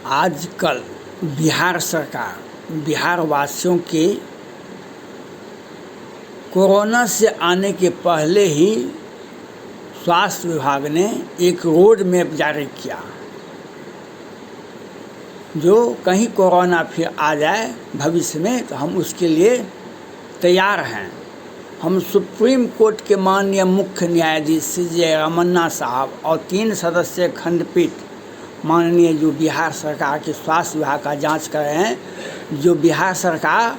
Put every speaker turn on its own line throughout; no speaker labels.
आजकल बिहार सरकार बिहार वासियों के कोरोना से आने के पहले ही स्वास्थ्य विभाग ने एक रोड मैप जारी किया, जो कहीं कोरोना फिर आ जाए भविष्य में तो हम उसके लिए तैयार हैं। हम सुप्रीम कोर्ट के माननीय मुख्य न्यायाधीश CJ रमन्ना साहब और 3 सदस्यीय खंडपीठ माननीय जो बिहार सरकार के स्वास्थ्य विभाग का जांच कर रहे हैं। जो बिहार सरकार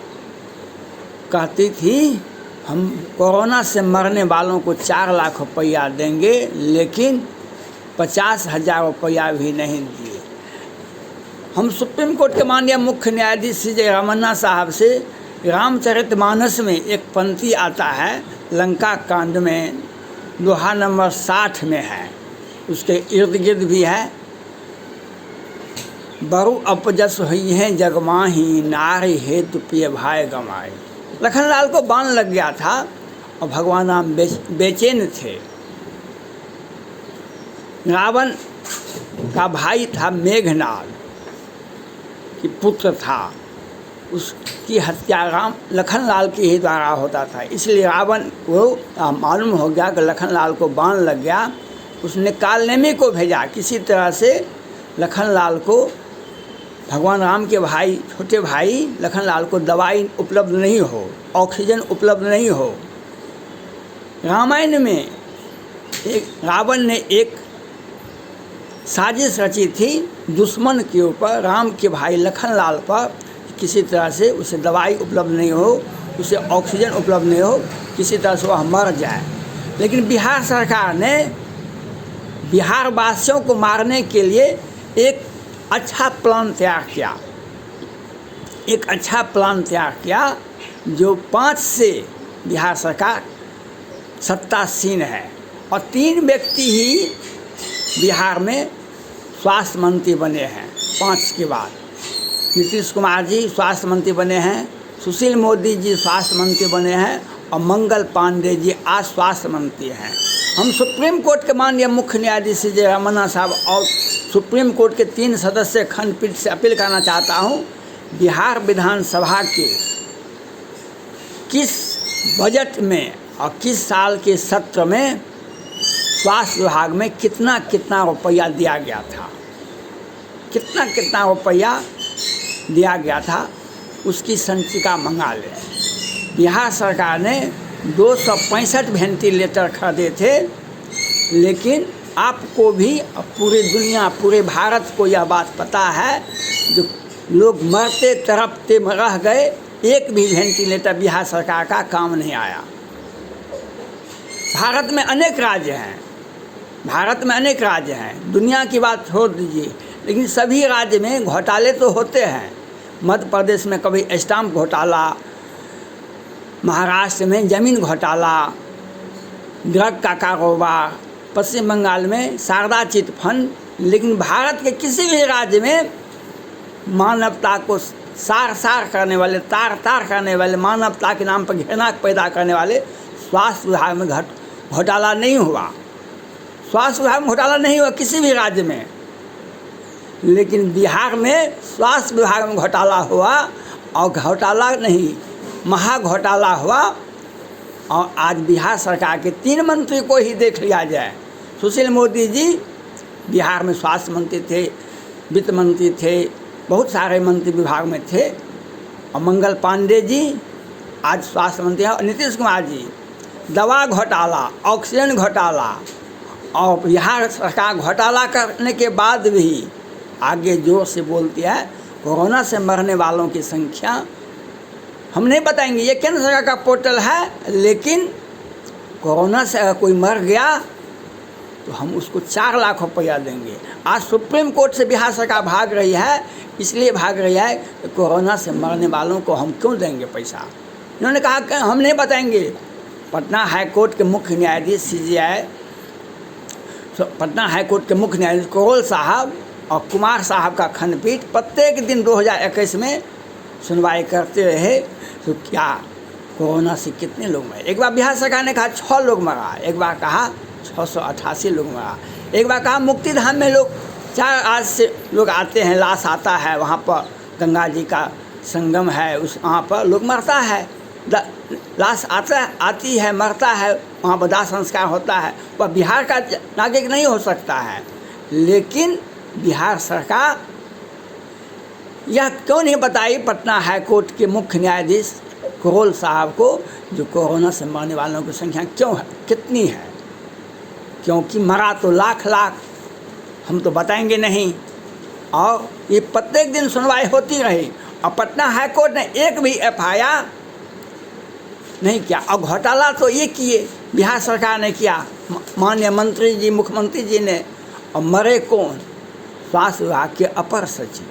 कहती थी हम कोरोना से मरने वालों को 4 लाख रुपया देंगे, लेकिन 50,000 रुपया भी नहीं दिए। हम सुप्रीम कोर्ट के माननीय मुख्य न्यायाधीश CJ रमन्ना साहब से रामचरितमानस में एक पंक्ति आता है, लंका कांड में दोहा नंबर 60 में है, उसके इर्द गिर्द भी है। बरु अपजस हुई हैं जगमाही, नारी हेतु प्रिय भाई गमाए। लखनलाल को बाण लग गया था और भगवान राम बेचैन थे। रावण का भाई था मेघनाद कि पुत्र था, उसकी हत्या लखनलाल के ही द्वारा होता था। इसलिए रावण को मालूम हो गया कि लखनलाल को बाण लग गया। उसने कालनेमी को भेजा, किसी तरह से लखनलाल को, भगवान राम के भाई छोटे भाई लखनलाल को दवाई उपलब्ध नहीं हो, ऑक्सीजन उपलब्ध नहीं हो। रामायण में रावण ने एक साजिश रची थी दुश्मन के ऊपर, राम के भाई लखनलाल पर, किसी तरह से उसे दवाई उपलब्ध नहीं हो, उसे ऑक्सीजन उपलब्ध नहीं हो, किसी तरह से वह मर जाए। लेकिन बिहार सरकार ने बिहार वासियों को मारने के लिए एक अच्छा प्लान तैयार किया, जो 5 से बिहार सरकार सत्तासीन है और 3 व्यक्ति ही बिहार में स्वास्थ्य मंत्री बने हैं। 5 के बाद नीतीश कुमार जी स्वास्थ्य मंत्री बने हैं, सुशील मोदी जी स्वास्थ्य मंत्री बने हैं और मंगल पांडे जी आज स्वास्थ्य मंत्री हैं। हम सुप्रीम कोर्ट के माननीय मुख्य न्यायाधीश CJ रमन्ना साहब और सुप्रीम कोर्ट के 3 सदस्यीय खंडपीठ से अपील करना चाहता हूं, बिहार विधानसभा के किस बजट में और किस साल के सत्र में स्वास्थ्य विभाग में कितना रुपया दिया गया था, कितना रुपया दिया गया था, उसकी संचिका मंगा लें। बिहार सरकार ने 265 वेंटिलेटर खरीदे थे, लेकिन आपको भी पूरी दुनिया, पूरे भारत को यह बात पता है, जो लोग मरते तड़पते रह गए, एक भी वेंटिलेटर बिहार सरकार का काम नहीं आया। भारत में अनेक राज्य हैं, दुनिया की बात छोड़ दीजिए, लेकिन सभी राज्य में घोटाले तो होते हैं। मध्य प्रदेश में कभी स्टाम्प घोटाला, महाराष्ट्र में ज़मीन घोटाला, ड्रग का कारोबार, पश्चिम बंगाल में शारदा चिट फंड, लेकिन भारत के किसी भी राज्य में मानवता को सार करने वाले, तार करने वाले, मानवता के नाम पर घृणा पैदा करने वाले स्वास्थ्य विभाग में घोटाला नहीं हुआ। स्वास्थ्य विभाग में घोटाला नहीं हुआ किसी भी राज्य में, लेकिन बिहार में स्वास्थ्य विभाग में घोटाला हुआ, और घोटाला नहीं महा घोटाला हुआ। और आज बिहार सरकार के 3 मंत्री को ही देख लिया जाए। सुशील मोदी जी बिहार में स्वास्थ्य मंत्री थे, वित्त मंत्री थे, बहुत सारे मंत्री विभाग में थे, और मंगल पांडे जी आज स्वास्थ्य मंत्री हैं, और नीतीश कुमार जी दवा घोटाला, ऑक्सीजन घोटाला, और बिहार सरकार घोटाला करने के बाद भी आगे जोर से बोलती है कोरोना से मरने वालों की संख्या हम नहीं बताएंगे, ये केंद्र सरकार का पोर्टल है, लेकिन कोरोना से अगर कोई मर गया तो हम उसको 4 लाख रुपया देंगे। आज सुप्रीम कोर्ट से बिहार सरकार भाग रही है, इसलिए भाग रही है कि कोरोना से मरने वालों को हम क्यों देंगे पैसा। इन्होंने कहा कि हम नहीं बताएंगे। पटना हाई कोर्ट के मुख्य न्यायाधीश पटना हाई कोर्ट के मुख्य न्यायाधीश करोल साहब और कुमार साहब का खंडपीठ प्रत्येक दिन 2021 में सुनवाई करते रहे, तो क्या कोरोना से कितने लोग मरे। एक बार बिहार सरकार ने कहा 6 लोग मरा, एक बार कहा 688 लोग मरा, एक बार कहा मुक्तिधाम में लोग चार आज से लोग आते हैं, लाश आता है, वहाँ पर गंगा जी का संगम है, उस वहाँ पर लोग मरता है, लाश आती है, मरता है, वहाँ पर दाह संस्कार होता है। वह बिहार का नागरिक नहीं हो सकता है। लेकिन बिहार सरकार यह क्यों नहीं बताई पटना हाई कोर्ट के मुख्य न्यायाधीश करोल साहब को, जो कोरोना से मरने वालों की संख्या क्यों है, कितनी है? क्योंकि मरा तो लाख लाख, हम तो बताएंगे नहीं। और ये प्रत्येक दिन सुनवाई होती रही और पटना हाई कोर्ट ने एक भी FIR नहीं किया। और घोटाला तो ये किए, बिहार सरकार ने किया, माननीय मंत्री जी, मुख्यमंत्री जी ने। और मरे कौन? स्वास्थ्य विभाग के अपर सचिव,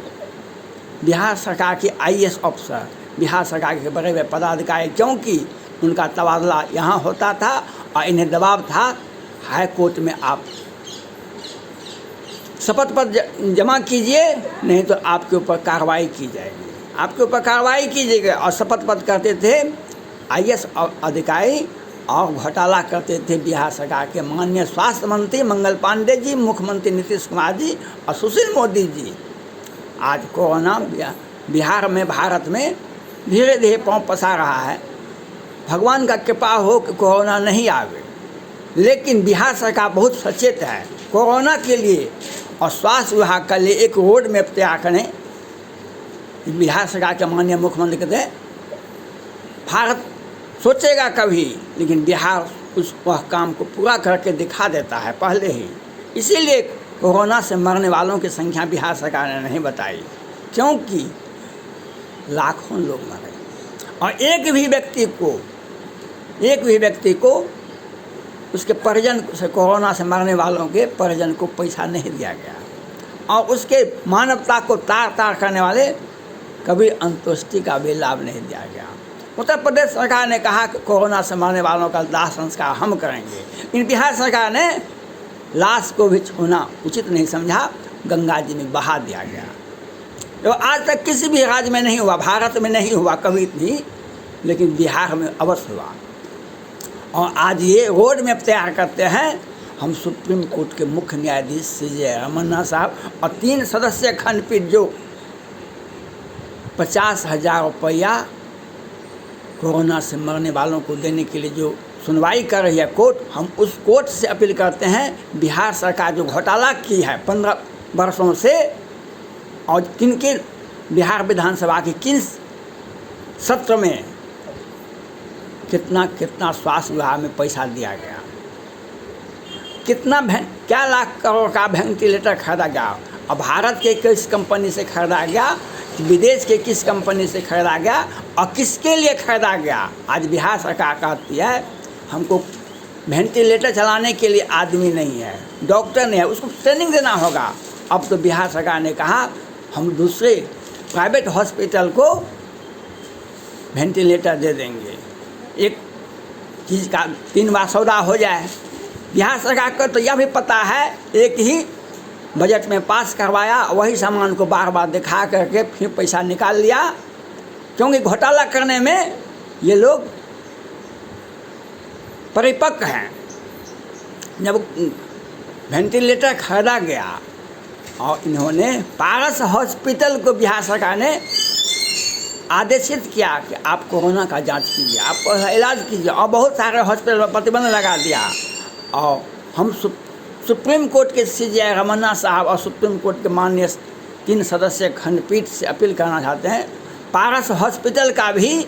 बिहार सरकार के IAS अफसर, बिहार सरकार के बड़े बड़े पदाधिकारी, क्योंकि उनका तबादला यहाँ होता था और इन्हें दबाव था हाई कोर्ट में आप शपथ पत्र जमा कीजिए, नहीं तो आपके ऊपर कार्रवाई की जाएगी, आपके ऊपर कार्रवाई कीजिएगा। और शपथ पत्र करते थे IAS अधिकारी और घोटाला करते थे बिहार सरकार के माननीय स्वास्थ्य मंत्री मंगल पांडे जी, मुख्यमंत्री नीतीश कुमार जी और सुशील मोदी जी। आज कोरोना बिहार में, भारत में धीरे धीरे पाँव पसार रहा है। भगवान का कृपा हो कि कोरोना नहीं आवे, लेकिन बिहार सरकार बहुत सचेत है कोरोना के लिए और स्वास्थ्य विभाग के लिए एक रोड मैप तैयार करें। बिहार सरकार के माननीय मुख्यमंत्री कहते हैं भारत सोचेगा कभी, लेकिन बिहार वह काम को पूरा करके दिखा देता है पहले ही। इसीलिए कोरोना से मरने वालों की संख्या बिहार सरकार ने नहीं बताई, क्योंकि लाखों लोग मरे और एक भी व्यक्ति को उसके परिजन से, कोरोना से मरने वालों के परिजन को पैसा नहीं दिया गया और उसके मानवता को तार तार करने वाले कभी अंत्येष्टि का भी लाभ नहीं दिया गया। उत्तर प्रदेश सरकार ने कहा कि कोरोना से मरने वालों का दाह संस्कार हम करेंगे। इन बिहार सरकार ने लाश को भी छूना उचित नहीं समझा, गंगा जी में बहा दिया गया। तो आज तक किसी भी राज्य में नहीं हुआ, भारत में नहीं हुआ कभी भी, लेकिन बिहार में अवश्य हुआ। और आज ये रोड मैप तैयार करते हैं हम सुप्रीम कोर्ट के मुख्य न्यायाधीश CJ रमन्ना साहब और 3 सदस्यीय खंडपीठ जो 50,000 रुपया कोरोना से मरने वालों को देने के लिए जो सुनवाई कर रही है कोर्ट, हम उस कोर्ट से अपील करते हैं बिहार सरकार जो घोटाला की है 15 वर्षों से, और किन किन बिहार विधानसभा के किन सत्र में कितना स्वास्थ्य विभाग में पैसा दिया गया, क्या लाख करोड़ का वेंटिलेटर खरीदा गया और भारत के किस कंपनी से खरीदा गया, विदेश के किस कंपनी से खरीदा गया और किसके लिए खरीदा गया। आज बिहार सरकार कहती है हमको वेंटिलेटर चलाने के लिए आदमी नहीं है, डॉक्टर नहीं है, उसको ट्रेनिंग देना होगा। अब तो बिहार सरकार ने कहा हम दूसरे प्राइवेट हॉस्पिटल को वेंटिलेटर दे देंगे, एक चीज़ का 3 बार सौदा हो जाए। बिहार सरकार को तो यह भी पता है एक ही बजट में पास करवाया, वही सामान को बार बार दिखा करके फिर पैसा निकाल लिया, क्योंकि घोटाला करने में ये लोग परिपक्व हैं। जब वेंटिलेटर खरीदा गया और इन्होंने पारस हॉस्पिटल को बिहार सरकार ने आदेशित किया कि आप कोरोना का जांच कीजिए, आप इलाज कीजिए, और बहुत सारे हॉस्पिटल पर प्रतिबंध लगा दिया। और हम सुप्रीम कोर्ट के CJ रमन्ना साहब और सुप्रीम कोर्ट के माननीय 3 सदस्यीय खंडपीठ से अपील करना चाहते हैं पारस हॉस्पिटल का भी,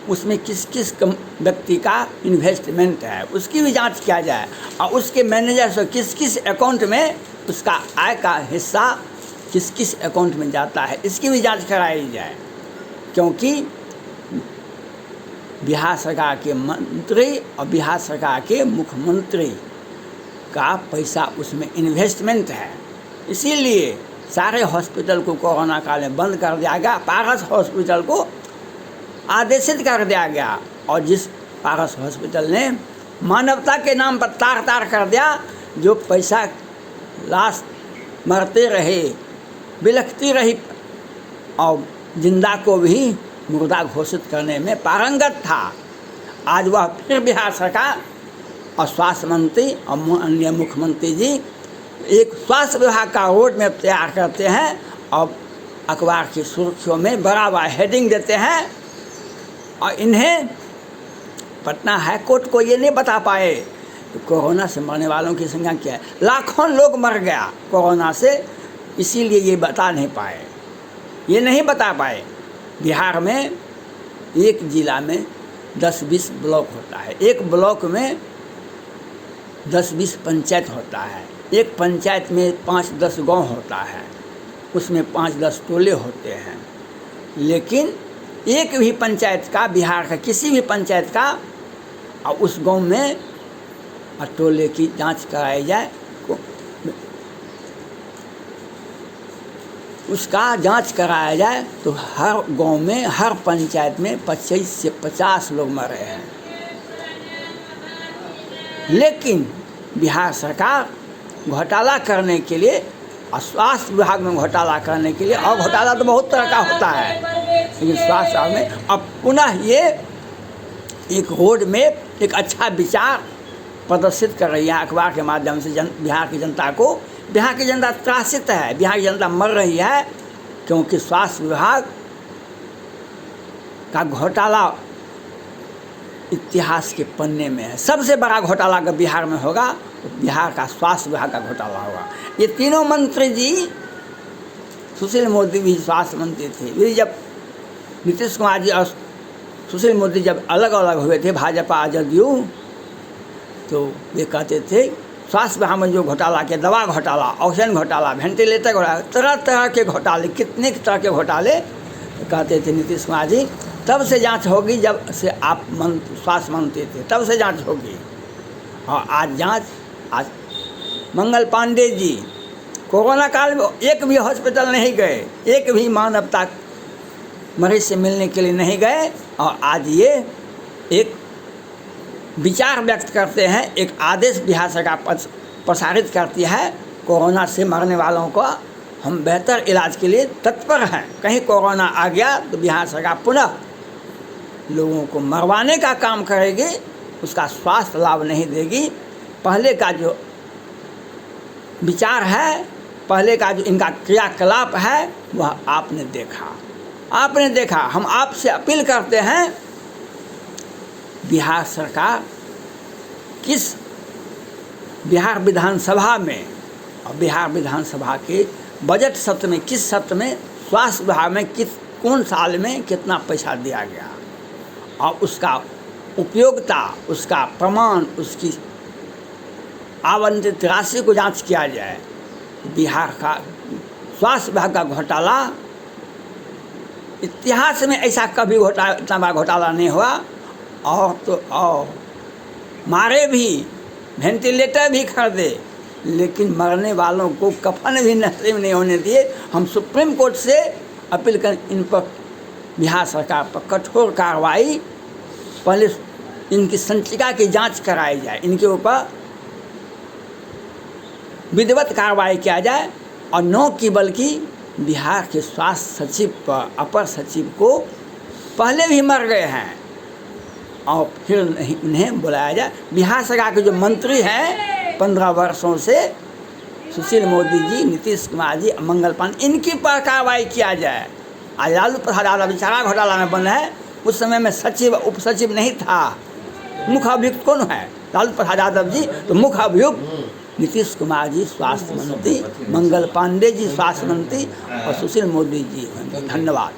उसमें किस किस व्यक्ति का इन्वेस्टमेंट है उसकी भी जांच किया जाए और उसके मैनेजर से किस किस अकाउंट में उसका आय का हिस्सा किस किस अकाउंट में जाता है, इसकी भी जांच कराई जाए। क्योंकि बिहार सरकार के मंत्री और बिहार सरकार के मुख्यमंत्री का पैसा उसमें इन्वेस्टमेंट है, इसीलिए सारे हॉस्पिटल को कोरोना काल में बंद कर दिया गया। पारस हॉस्पिटल को आदेशित कर दिया गया और जिस पारस हॉस्पिटल ने मानवता के नाम पर तार तार कर दिया, जो पैसा लाश मरते रहे, बिलखती रही और जिंदा को भी मुर्दा घोषित करने में पारंगत था, आज वह फिर बिहार सरकार और स्वास्थ्य मंत्री और माननीय मुख्यमंत्री जी एक स्वास्थ्य विभाग का रोड मैप तैयार करते हैं और अखबार की सुर्खियों में बराबर हेडिंग देते हैं, और इन्हें पटना हाई कोर्ट को ये नहीं बता पाए कि कोरोना से मरने वालों की संख्या क्या है। लाखों लोग मर गया कोरोना से, इसीलिए ये बता नहीं पाए, ये नहीं बता पाए। बिहार में एक जिला में 10-20 ब्लॉक होता है, एक ब्लॉक में 10-20 पंचायत होता है, एक पंचायत में 5-10 गांव होता है, उसमें 5-10 टोले होते हैं। लेकिन एक भी पंचायत का, बिहार का किसी भी पंचायत का और उस गांव में टोले की जांच कराई जाए, उसका जांच कराया जाए तो हर गांव में, हर पंचायत में 25 से 50 लोग मरे हैं। लेकिन बिहार सरकार घोटाला करने के लिए और स्वास्थ्य विभाग में घोटाला करने के लिए, और घोटाला तो बहुत तरह का होता है, लेकिन स्वास्थ्य विभाग में अब पुनः ये एक रोड में एक अच्छा विचार प्रदर्शित कर रही है अखबार के माध्यम से बिहार की जनता को। बिहार की जनता त्रासित है, बिहार की जनता मर रही है, क्योंकि स्वास्थ्य विभाग का घोटाला इतिहास के पन्ने में है। सबसे बड़ा घोटाला अगर बिहार में होगा तो बिहार का स्वास्थ्य विभाग का घोटाला होगा। ये तीनों मंत्री जी, सुशील मोदी भी स्वास्थ्य मंत्री थे, वे जब नीतीश कुमार जी और सुशील मोदी जब अलग अलग हुए थे, भाजपा जदयू, तो वे कहते थे स्वास्थ्य विभाग में जो घोटाला के, दवा घोटाला, ऑक्सीजन घोटाला, वेंटिलेटर घोटाला, तरह तरह के घोटाले, कितने तरह के घोटाले, तो कहते थे नीतीश कुमार जी तब से जांच होगी जब से आप स्वास्थ्य मंत्री थे, तब से जांच होगी। और आज जांच, आज मंगल पांडे जी कोरोना काल में एक भी हॉस्पिटल नहीं गए, एक भी मानवता मरीज से मिलने के लिए नहीं गए, और आज ये एक विचार व्यक्त करते हैं, एक आदेश बिहार सरकार प्रसारित करती है, कोरोना से मरने वालों को हम बेहतर इलाज के लिए तत्पर हैं। कहीं कोरोना आ गया तो बिहार सरकार पुनः लोगों को मरवाने का काम करेगी, उसका स्वास्थ्य लाभ नहीं देगी। पहले का जो विचार है, पहले का जो इनका क्रियाकलाप है, वह आपने देखा। हम आपसे अपील करते हैं, बिहार सरकार बिहार विधानसभा में और बिहार विधानसभा के बजट सत्र में, किस सत्र में स्वास्थ्य विभाग में कौन साल में कितना पैसा दिया गया, और उसका उपयोगिता, उसका प्रमाण, उसकी आवंटित राशि को जांच किया जाए। बिहार का स्वास्थ्य विभाग का घोटाला इतिहास में ऐसा कभी इतना बड़ा घोटाला नहीं हुआ। और मारे भी, वेंटिलेटर भी खरीदे, लेकिन मरने वालों को कफन भी नसीब नहीं होने दिए। हम सुप्रीम कोर्ट से अपील करें, इन पर बिहार सरकार पर कठोर कार्रवाई, पहले इनकी संचिका की जांच कराई जाए, इनके ऊपर विधिवत कार्रवाई किया जाए, और न कि बल्कि बिहार के स्वास्थ्य सचिव पर, अपर सचिव को पहले भी मर गए हैं और फिर नहीं उन्हें बुलाया जाए। बिहार सरकार के जो मंत्री हैं 15 वर्षों से, सुशील मोदी जी, नीतीश कुमार जी, मंगल पांडे, इनकी पर कार्रवाई किया जाए। आज लालू प्रसाद यादव चारा घोटाला में बंद है, उस समय में सचिव उप सचिव नहीं था। मुख्य अभियुक्त कौन है? लालू प्रसाद यादव जी, तो मुख्य अभियुक्त नीतीश कुमार जी स्वास्थ्य मंत्री, मंगल पांडे जी स्वास्थ्य मंत्री और सुशील मोदी जी। धन्यवाद।